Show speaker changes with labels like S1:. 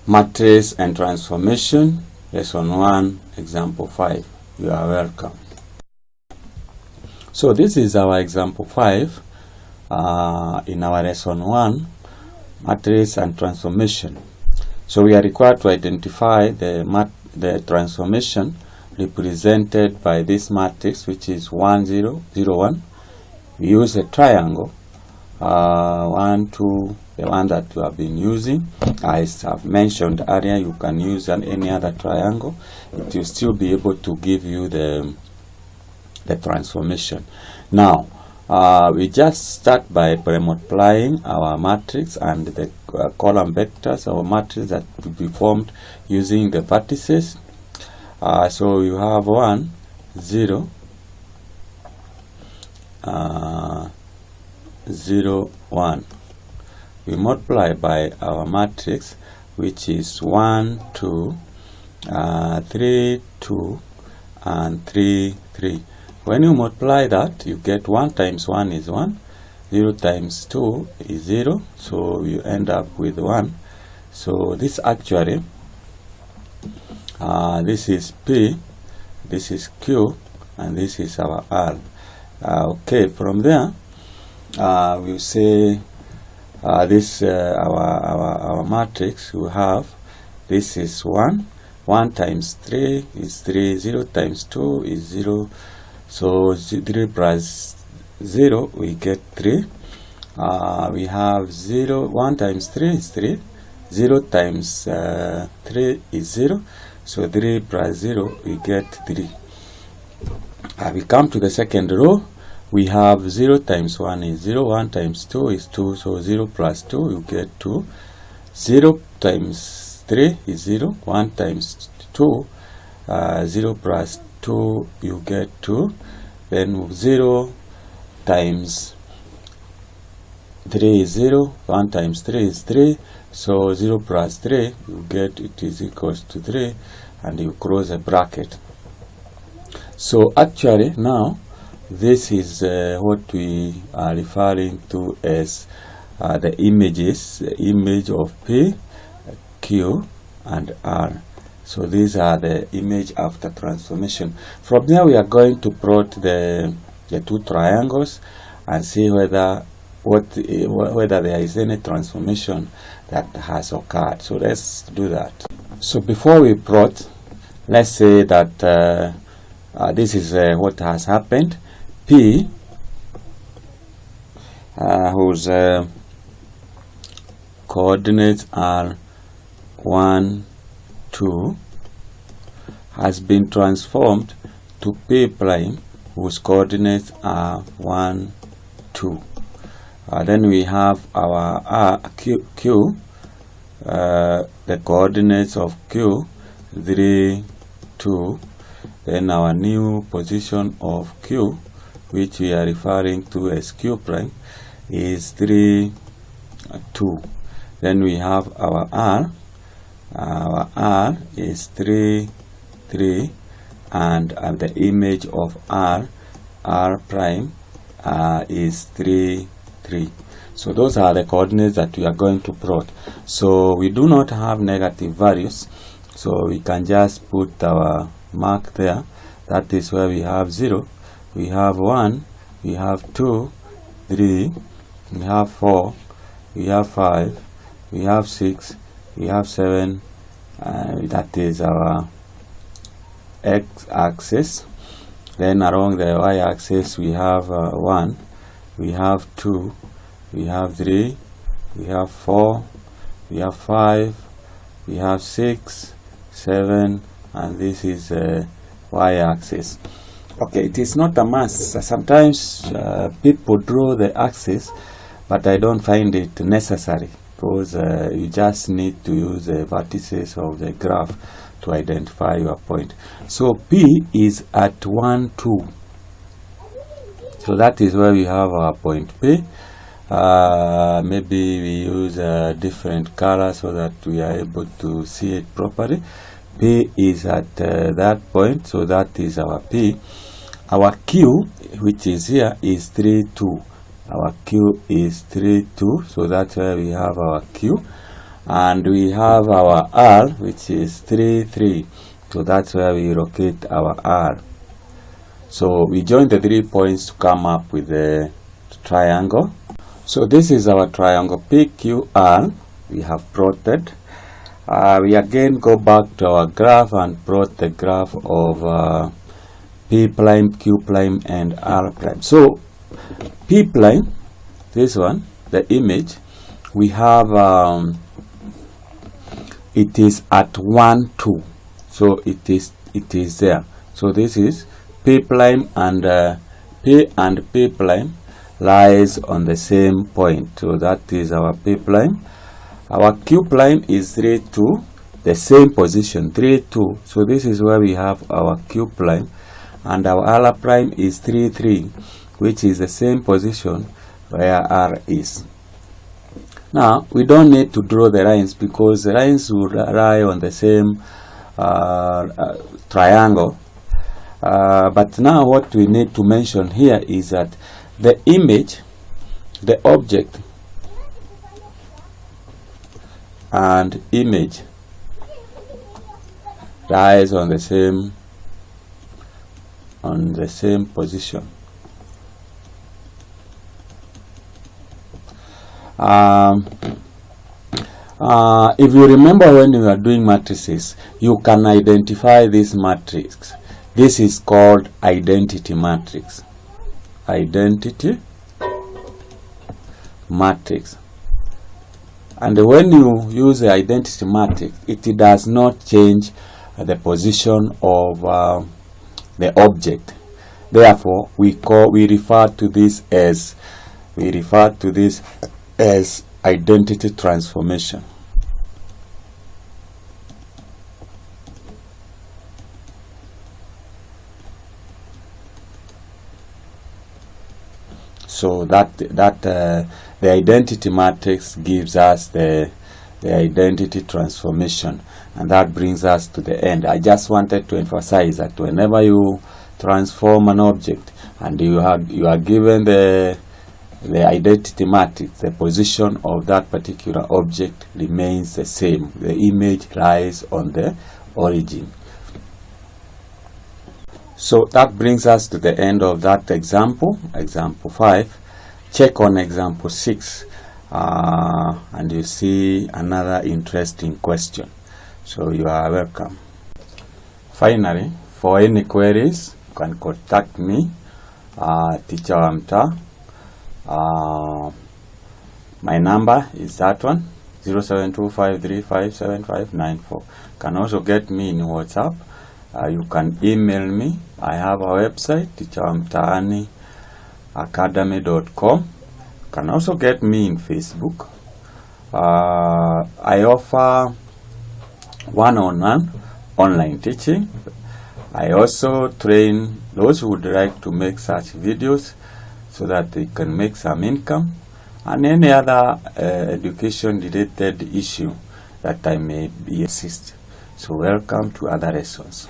S1: Matrix and transformation, lesson 1, example 5. You are welcome. So this is our example 5 in our lesson 1, matrix and transformation. So we are required to identify the transformation represented by this matrix, which is 1 0 0 1. We use a triangle, 1 2, the one that you have been using. As I've mentioned earlier, you can use any other triangle. It will still be able to give you the transformation. Now we just start by multiplying our matrix and the column vectors, our matrix that will be formed using the vertices. So you have 1 0 0 1. We multiply by our matrix, which is 1 2 3 2 and 3 3. When you multiply that, you get 1 times 1 is 1, 0 times 2 is 0, so you end up with 1. So this actually, this is P, this is Q, and this is our R. Okay, from there, we'll say this our matrix. We have, this is 1 times 3 is 3, 0 times 2 is 0, so 3 plus 0 we get 3. We have 1 times 3 is 3, 0 times 3 is 0, so 3 plus 0 we get 3. We come to the second row. We have 0 times 1 is 0, 1 times 2 is 2, so 0 plus 2 you get 2. 0 times 3 is 0, 1 times 2, 0 plus 2 you get 2. Then 0 times 3 is 0, 1 times 3 is 3, so 0 plus 3 you get, it is equals to 3, and you close a bracket. So actually now this is what we are referring to as the images, the image of P, Q, and R. So these are the image after transformation. From there we are going to plot the two triangles and see whether there is any transformation that has occurred. So let's do that. So before we plot, let's say that this is what has happened. P, whose coordinates are 1 2, has been transformed to P prime, whose coordinates are 1 2. Then we have our Q, the coordinates of Q 3 2. Then our new position of Q, which we are referring to as Q prime, is 3 2. Then we have our R. Our R is 3 3, and the image of R prime is 3 3. So those are the coordinates that we are going to plot. So we do not have negative values, so we can just put our mark there. That is where we have 0, we have 1, we have 2, 3, we have 4, we have 5, we have 6, we have 7, that is our x-axis. Then along the y-axis we have 1, we have 2, we have 3, we have 4, we have 5, we have 6, 7, and this is y-axis. Okay, it is not a must. Sometimes people draw the axis, but I don't find it necessary, because you just need to use the vertices of the graph to identify your point. So P is at 1 2, so that is where we have our point P. Maybe we use a different color so that we are able to see it properly. P is at that point, so that is our P. Our Q, which is here, is 3 2. Our Q is 3 2, so that's where we have our Q. and we have our R, which is 3, 3. So that's where we locate our R. So we join the 3 points to come up with the triangle. So this is our triangle PQR. We have plotted. We again go back to our graph and plot the graph of P prime, Q prime, and R prime. So P prime, this one, the image, we have it is at 1, 2. So it is there. So this is P prime, and P and P prime lies on the same point. So that is our P prime. Our Q prime is 3, 2, the same position, 3, 2. So this is where we have our Q prime, and our R prime is 3, 3, which is the same position where R is. Now we don't need to draw the lines because the lines will lie on the same triangle. But now what we need to mention here is that the image, the object, and image lies on the same position. If you remember when you are doing matrices, you can identify this matrix. This is called identity matrix. Identity matrix. And when you use the identity matrix, it does not change the position of the object. Therefore, we refer to this as identity transformation. So the identity matrix gives us the identity transformation, and that brings us to the end. I just wanted to emphasize that whenever you transform an object and you are given the identity matrix, the position of that particular object remains the same. The image lies on the origin. So that brings us to the end of that example, example 5. Check on example 6 and you see another interesting question. So you are welcome. Finally, for any queries, you can contact me, Teacher wa Mtaa. My number is that one, 0725357594. You can also get me in WhatsApp. You can email me. I have a website, teacherwamtaani.academy.com. You can also get me in Facebook. I offer one-on-one online teaching. I also train those who would like to make such videos so that they can make some income, and any other education related issue that I may be assist. So welcome to other lessons.